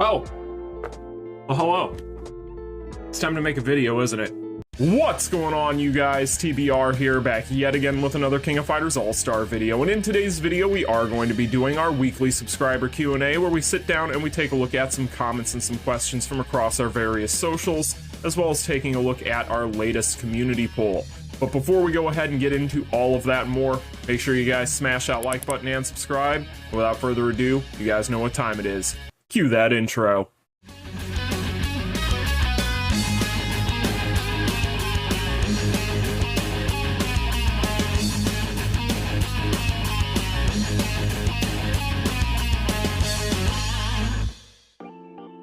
Oh. Well, hello. It's time to make a video, isn't it? What's going on, you guys? TBR here, back yet again with another King of Fighters All-Star video. And in today's video, we are going to be doing our weekly subscriber Q&A, where we sit down and we take a look at some comments and some questions from across our various socials, as well as taking a look at our latest community poll. But before we go ahead and get into all of that and more, make sure you guys smash that like button and subscribe. Without further ado, you guys know what time it is. Cue that intro.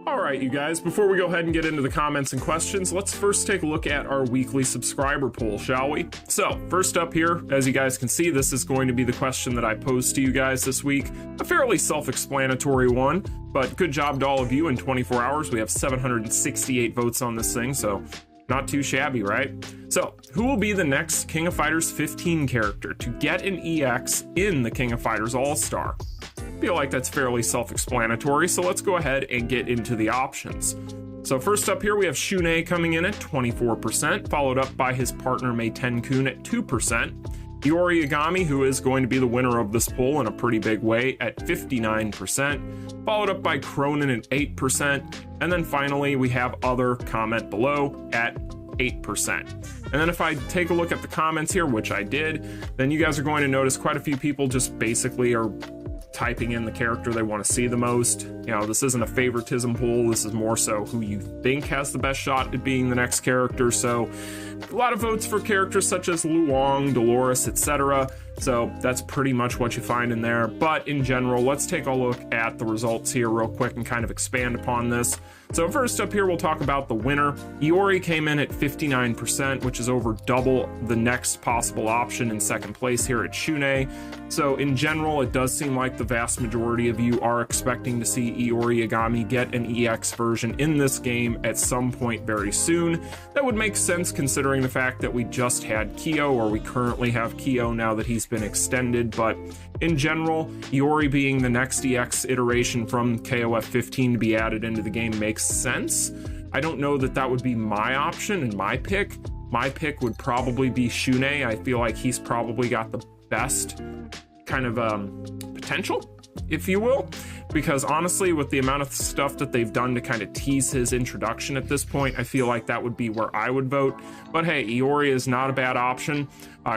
Alright, you guys, before we go ahead and get into the comments and questions, let's first take a look at our weekly subscriber poll, shall we? So, first up here, as you guys can see, this is going to be the question that I posed to you guys this week. A fairly self-explanatory one, but good job to all of you. In 24 hours, we have 768 votes on this thing, so not too shabby, right? So, who will be the next King of Fighters 15 character to get an EX in the King of Fighters All-Star? I feel like that's fairly self-explanatory, so let's go ahead and get into the options. So first up here we have Shunei coming in at 24%, followed up by his partner Mei Tenkun at 2%. Iori Agami, who is going to be the winner of this poll in a pretty big way, at 59%, followed up by Cronin at 8%, and then finally we have other comment below at 8%. And then if I take a look at the comments here, which I did, then you guys are going to notice quite a few people just basically are typing in the character they want to see the most. You know, this isn't a favoritism pool, this is more so who you think has the best shot at being the next character. So a lot of votes for characters such as Luong, Dolores, etc. So that's pretty much what you find in there. But in general, let's take a look at the results here real quick and kind of expand upon this. So first up here, we'll talk about the winner. Iori came in at 59%, which is over double the next possible option in second place here at Shunei. So in general, it does seem like the vast majority of you are expecting to see Iori Agami get an EX version in this game at some point very soon. That would make sense considering the fact that we just had Kyo, or we currently have Kyo now that he's been extended. But in general, Iori being the next EX iteration from KOF 15 to be added into the game makes sense. I don't know that that would be my option and my pick. My pick would probably be Shunei. I feel like he's probably got the best kind of potential, if you will, because honestly, with the amount of stuff that they've done to kind of tease his introduction at this point, I feel like that would be where I would vote. But hey, Iori is not a bad option.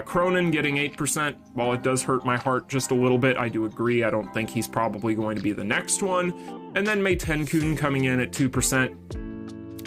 Cronin getting 8%, while it does hurt my heart just a little bit, I do agree. I don't think he's probably going to be the next one. And then Mei Tenkun coming in at 2%.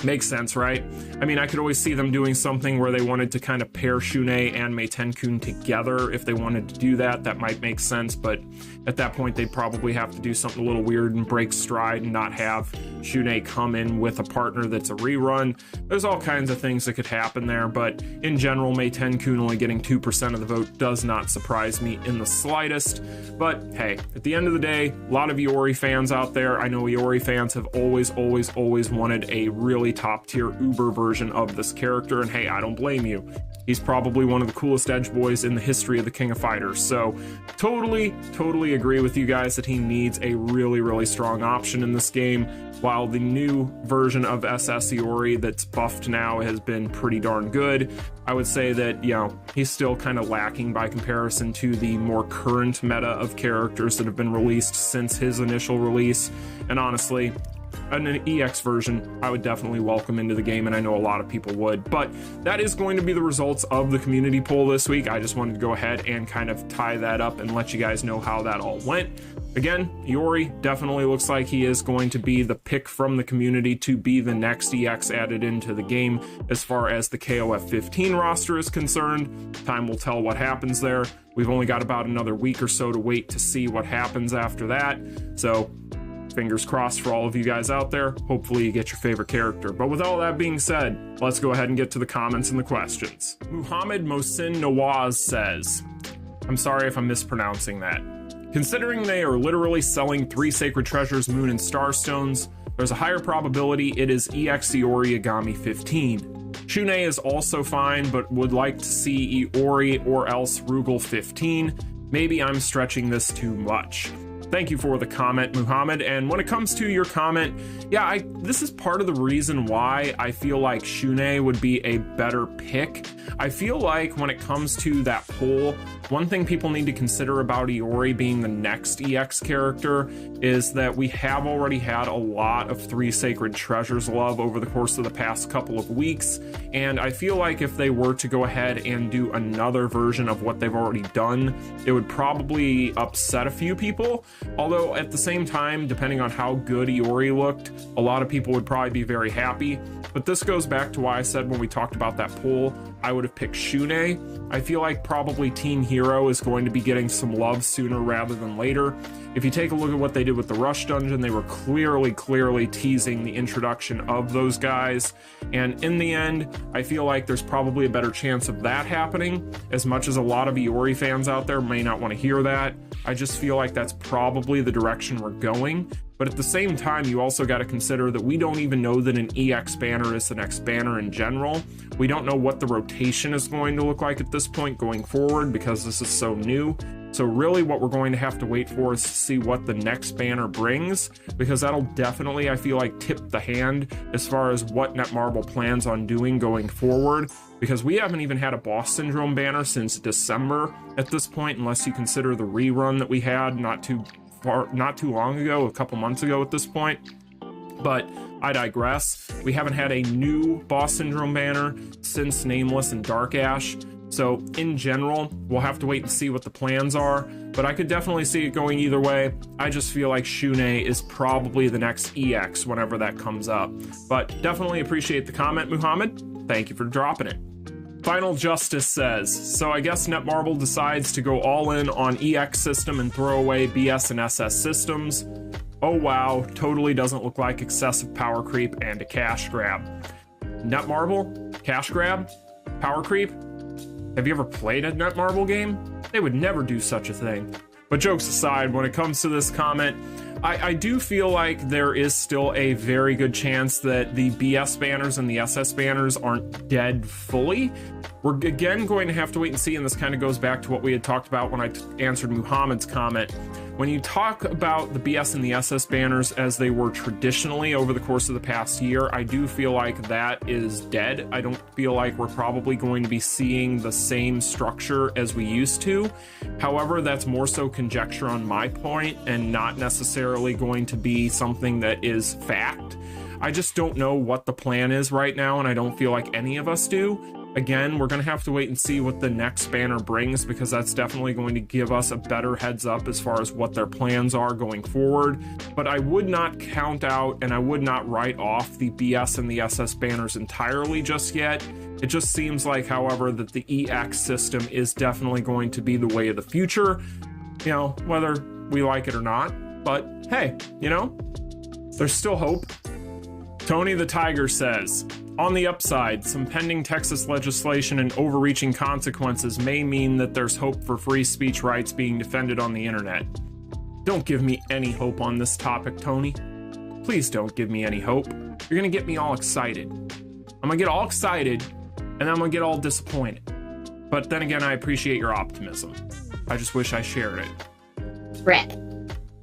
Makes sense, right? I mean, I could always see them doing something where they wanted to kind of pair Shunei and Mei Tenkun together. If they wanted to do that, that might make sense, but at that point, they'd probably have to do something a little weird and break stride and not have Shunei come in with a partner that's a rerun. There's all kinds of things that could happen there, but in general, Mei Tenkun only getting 2% of the vote does not surprise me in the slightest. But hey, at the end of the day, a lot of Iori fans out there. I know Iori fans have always wanted a really top-tier Uber version of this character, and hey, I don't blame you. He's probably one of the coolest edge boys in the history of the King of Fighters, so totally agree with you guys that he needs a really strong option in this game. While the new version of SS Iori that's buffed now has been pretty darn good, I would say that, you know, he's still kind of lacking by comparison to the more current meta of characters that have been released since his initial release. And honestly, an EX version I would definitely welcome into the game, and I know a lot of people would. But that is going to be the results of the community poll this week. I just wanted to go ahead and kind of tie that up and let you guys know how that all went. Again, Iori definitely looks like he is going to be the pick from the community to be the next EX added into the game as far as the KOF 15 roster is concerned. Time will tell what happens there. We've only got about another week or so to wait to see what happens after that. So fingers crossed for all of you guys out there. Hopefully you get your favorite character. But with all that being said, let's go ahead and get to the comments and the questions. Muhammad Mohsin Nawaz says, I'm sorry if I'm mispronouncing that. Considering they are literally selling 3 sacred treasures, moon and starstones, there's a higher probability it is EX Iori Agami 15. Shunei is also fine, but would like to see Iori or else Rugal 15. Maybe I'm stretching this too much. Thank you for the comment, Muhammad. And when it comes to your comment, yeah, this is part of the reason why I feel like Shunei would be a better pick. I feel like when it comes to that poll, one thing people need to consider about Iori being the next EX character is that we have already had a lot of Three Sacred Treasures love over the course of the past couple of weeks, and I feel like if they were to go ahead and do another version of what they've already done, it would probably upset a few people. Although at the same time, depending on how good Iori looked, a lot of people would probably be very happy. But this goes back to why I said when we talked about that poll, I would have picked Shunei. I feel like probably Teen Hero is going to be getting some love sooner rather than later. If you take a look at what they did with the Rush Dungeon, they were clearly teasing the introduction of those guys. And in the end, I feel like there's probably a better chance of that happening. As much as a lot of Iori fans out there may not want to hear that, I just feel like that's probably the direction we're going. But at the same time, you also got to consider that we don't even know that an EX banner is the next banner in general. We don't know what the rotation is going to look like at this point going forward because this is so new. So really what we're going to have to wait for is to see what the next banner brings, because that'll definitely, I feel like, tip the hand as far as what Netmarble plans on doing going forward, because we haven't even had a Boss Syndrome banner since December at this point, unless you consider the rerun that we had not too long ago, a couple months ago at this point. But I digress. We haven't had a new Boss Syndrome banner since Nameless and Dark Ash. So in general, we'll have to wait and see what the plans are, but I could definitely see it going either way. I just feel like Shunei is probably the next EX whenever that comes up. But definitely appreciate the comment, Muhammad. Thank you for dropping it. Final Justice says, so I guess Netmarble decides to go all in on EX system and throw away BS and SS systems. Oh wow, totally doesn't look like excessive power creep and a cash grab. Netmarble? Cash grab? Power creep? Have you ever played a Netmarble game? They would never do such a thing. But jokes aside, when it comes to this comment, I do feel like there is still a very good chance that the BS banners and the SS banners aren't dead fully. We're again going to have to wait and see, and this kind of goes back to what we had talked about when I answered Muhammad's comment. When you talk about the BS and the SS banners as they were traditionally over the course of the past year, I do feel like that is dead. I don't feel like we're probably going to be seeing the same structure as we used to. However, that's more so conjecture on my point and not necessarily going to be something that is fact. I just don't know what the plan is right now, and I don't feel like any of us do. Again, we're going to have to wait and see what the next banner brings, because that's definitely going to give us a better heads up as far as what their plans are going forward. But I would not count out and I would not write off the BS and the SS banners entirely just yet. It just seems like, however, that the EX system is definitely going to be the way of the future, you know, whether we like it or not. But hey, you know, there's still hope. Tony the Tiger says, on the upside, some pending Texas legislation and overreaching consequences may mean that there's hope for free speech rights being defended on the internet. Don't give me any hope on this topic, Tony. Please don't give me any hope. You're gonna get me all excited. I'm gonna get all excited, and then I'm gonna get all disappointed. But then again, I appreciate your optimism. I just wish I shared it. Rip.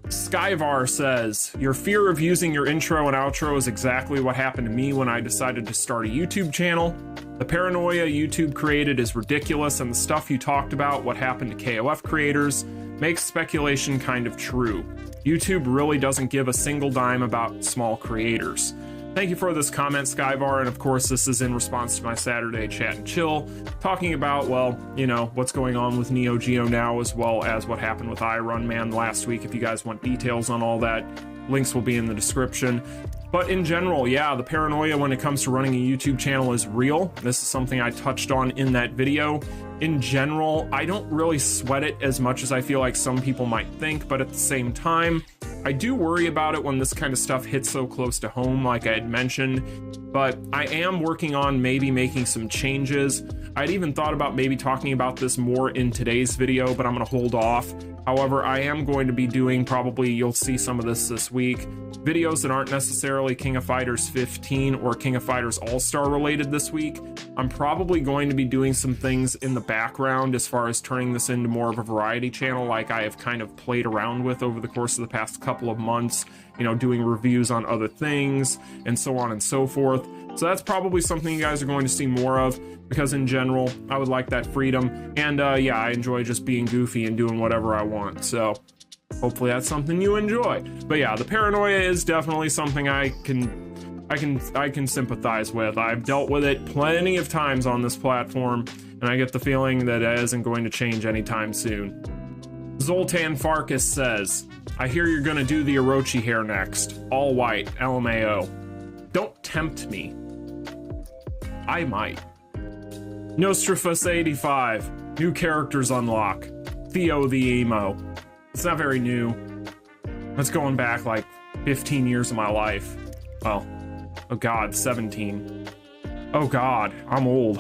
Skyvar says, your fear of using your intro and outro is exactly what happened to me when I decided to start a YouTube channel. The Paranoia YouTube created is ridiculous, and the stuff you talked about, what happened to KOF creators, makes speculation kind of true. YouTube really doesn't give a single dime about small creators. Thank you for this comment, Skyvar, and of course this is in response to my Saturday Chat and Chill, talking about, well, you know, what's going on with Neo Geo now, as well as what happened with Irunman last week. If you guys want details on all that, links will be in the description. But in general, yeah, the paranoia when it comes to running a YouTube channel is real. This is something I touched on in that video. In general, I don't really sweat it as much as I feel like some people might think, but at the same time, I do worry about it when this kind of stuff hits so close to home, like I had mentioned, but I am working on maybe making some changes. I'd even thought about maybe talking about this more in today's video, but I'm going to hold off. However, I am going to be doing, probably you'll see some of this week, videos that aren't necessarily necessarily King of Fighters 15 or King of Fighters All-Star related this week. I'm probably going to be doing some things in the background as far as turning this into more of a variety channel like I have kind of played around with over the course of the past couple of months, you know, doing reviews on other things and so on and so forth. So that's probably something you guys are going to see more of, because in general, I would like that freedom. And yeah, I enjoy just being goofy and doing whatever I want. So hopefully that's something you enjoy. But yeah, the paranoia is definitely something I can sympathize with. I've dealt with it plenty of times on this platform, and I get the feeling that it isn't going to change anytime soon. Zoltan Farkas says, I hear you're gonna do the Orochi hair next. All white, LMAO. Don't tempt me. I might. Nostrafus85, new characters unlock. Theo the Emo. It's not very new. That's going back like 15 years of my life. Well, oh god, 17. Oh god, I'm old.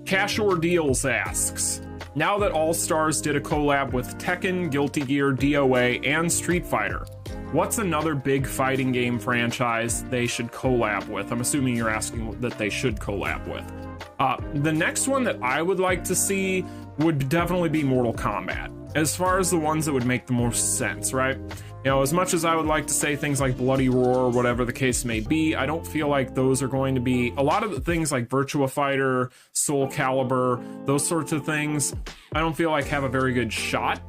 Cashore Deals asks, now that Allstars did a collab with Tekken, Guilty Gear, DOA, and Street Fighter, what's another big fighting game franchise they should collab with? I'm assuming you're asking that they should collab with. The next one that I would like to see would definitely be Mortal Kombat, as far as the ones that would make the most sense, right? You know, as much as I would like to say things like Bloody Roar or whatever the case may be, I don't feel like those are going to be, a lot of the things like Virtua Fighter, Soul Calibur, those sorts of things, I don't feel like have a very good shot.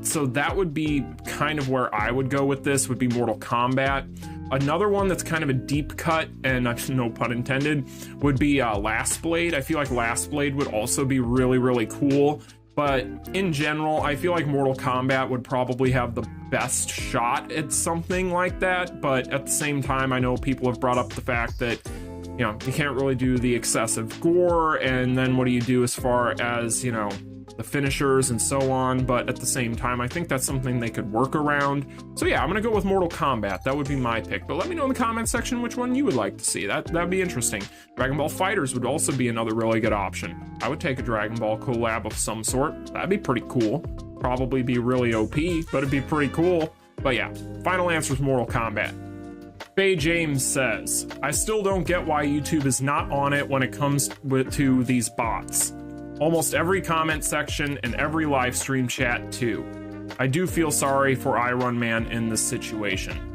So that would be kind of where I would go with this, would be Mortal Kombat. Another one that's kind of a deep cut, and no pun intended, would be Last Blade. I feel like Last Blade would also be really, really cool. But in general, I feel like Mortal Kombat would probably have the best shot at something like that. But at the same time, I know people have brought up the fact that, you know, you can't really do the excessive gore, and then what do you do as far as, you know, the finishers and so on. But at the same time, I think that's something they could work around. So yeah, I'm gonna go with Mortal Kombat. That would be my pick. But let me know in the comment section which one you would like to see. That'd be interesting. Dragon Ball FighterZ would also be another really good option. I would take a Dragon Ball collab of some sort. That'd be pretty cool. Probably be really OP, but it'd be pretty cool. But yeah, final answer is Mortal Kombat. Faye James says, I still don't get why YouTube is not on it when it comes to these bots. Almost every comment section and every live stream chat too. I do feel sorry for Irunman in this situation.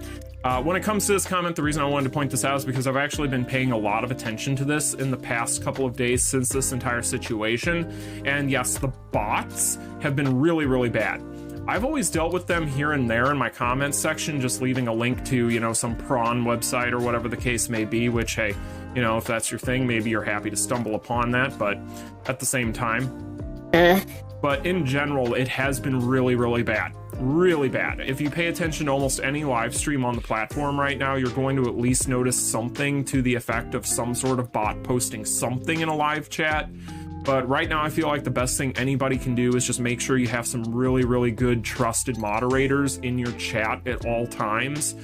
When it comes to this comment, the reason I wanted to point this out is because I've actually been paying a lot of attention to this in the past couple of days since this entire situation. And yes, the bots have been really, really bad. I've always dealt with them here and there in my comments section, just leaving a link to, you know, some prawn website or whatever the case may be, which, hey, you know, if that's your thing, maybe you're happy to stumble upon that, but at the same time. But in general, it has been really, really bad. Really bad. If you pay attention to almost any live stream on the platform right now, you're going to at least notice something to the effect of some sort of bot posting something in a live chat. But right now, I feel like the best thing anybody can do is just make sure you have some really, really good trusted moderators in your chat at all times.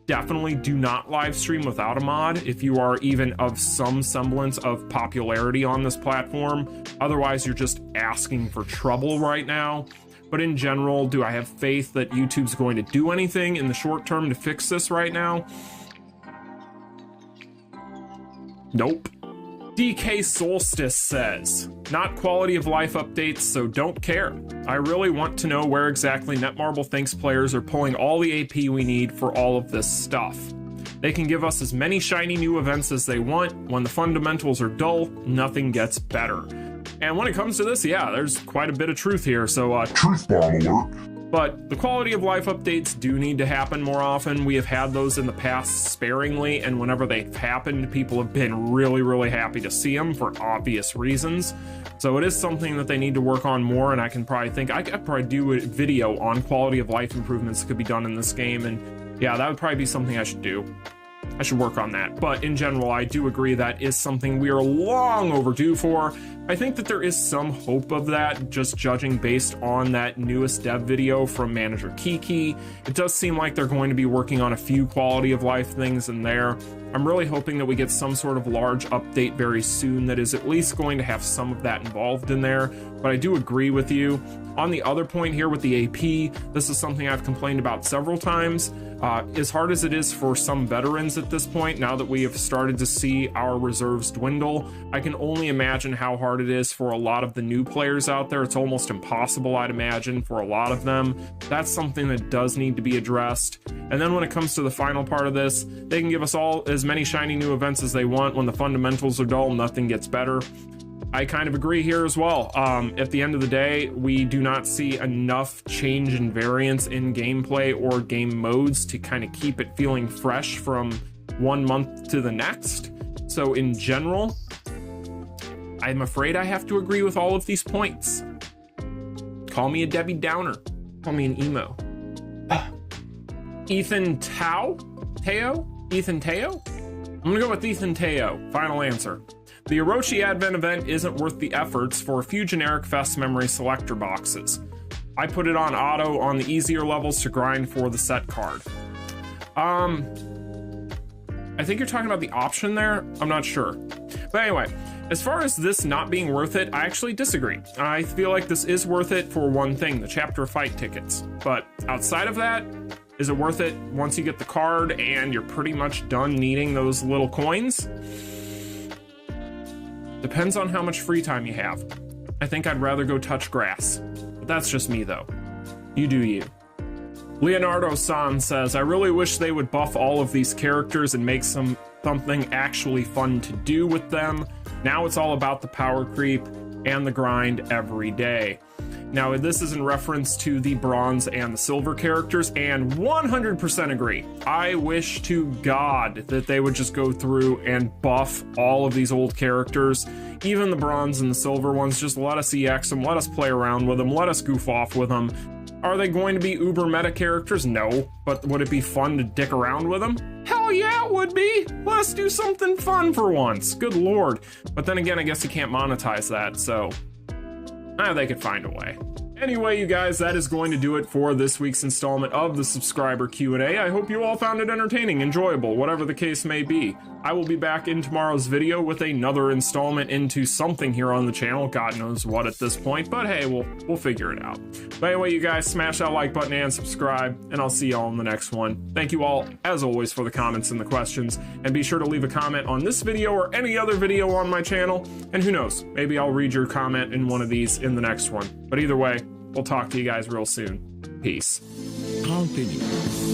Definitely do not live stream without a mod if you are even of some semblance of popularity on this platform. Otherwise, you're just asking for trouble right now. But in general, do I have faith that YouTube's going to do anything in the short term to fix this right now? Nope. DK Solstice says, not quality of life updates, so don't care. I really want to know where exactly Netmarble thinks players are pulling all the AP we need for all of this stuff. They can give us as many shiny new events as they want. When the fundamentals are dull, nothing gets better. And when it comes to this, yeah, there's quite a bit of truth here, so truth bomb alert. But the quality of life updates do need to happen more often. We have had those in the past sparingly, and whenever they've happened, people have been really, really happy to see them for obvious reasons. So it is something that they need to work on more, and I could probably do a video on quality of life improvements that could be done in this game, and yeah, that would probably be something I should do. I should work on that. But in general, I do agree that is something we are long overdue for. I think that there is some hope of that, just judging based on that newest dev video from manager Kiki. It does seem like they're going to be working on a few quality of life things in there. I'm really hoping that we get some sort of large update very soon that is at least going to have some of that involved in there. But I do agree with you. On the other point here with the AP, this is something I've complained about several times. As hard as it is for some veterans at this point, now that we have started to see our reserves dwindle, I can only imagine how hard it is for a lot of the new players out there. It's almost impossible, I'd imagine, for a lot of them. That's something that does need to be addressed. And then when it comes to the final part of this, they can give us all as many shiny new events as they want. When the fundamentals are dull, nothing gets better. I kind of agree here as well. At the end of the day, we do not see enough change in variance in gameplay or game modes to kind of keep it feeling fresh from one month to the next. So in general, I'm afraid I have to agree with all of these points. Call me a Debbie Downer. Call me an emo. Ethan Teo? Ethan Teo? I'm gonna go with Ethan Teo. Final answer. The Orochi Advent event isn't worth the efforts for a few generic Fest memory selector boxes. I put it on auto on the easier levels to grind for the set card. I think you're talking about the option there. I'm not sure. But anyway, as far as this not being worth it, I actually disagree. I feel like this is worth it for one thing, the chapter fight tickets. But outside of that, is it worth it once you get the card and you're pretty much done needing those little coins? Depends on how much free time you have. I think I'd rather go touch grass. But that's just me though. You do you. Leonardo-san says, I really wish they would buff all of these characters and make something actually fun to do with them. Now it's all about the power creep and the grind every day. Now, this is in reference to the bronze and the silver characters, and 100% agree. I wish to God that they would just go through and buff all of these old characters, even the bronze and the silver ones. Just let us EX them, let us play around with them, let us goof off with them. Are they going to be uber meta characters? No. But would it be fun to dick around with them? Hell yeah, it would be. Let's do something fun for once. Good lord. But then again, I guess you can't monetize that, so they could find a way. Anyway, you guys, that is going to do it for this week's installment of the subscriber Q&A. I hope you all found it entertaining, enjoyable, whatever the case may be. I will be back in tomorrow's video with another installment into something here on the channel. God knows what at this point, but hey, we'll figure it out. But anyway, you guys, smash that like button and subscribe, and I'll see y'all in the next one. Thank you all, as always, for the comments and the questions, and be sure to leave a comment on this video or any other video on my channel, and who knows, maybe I'll read your comment in one of these in the next one. But either way, we'll talk to you guys real soon. Peace. Continue.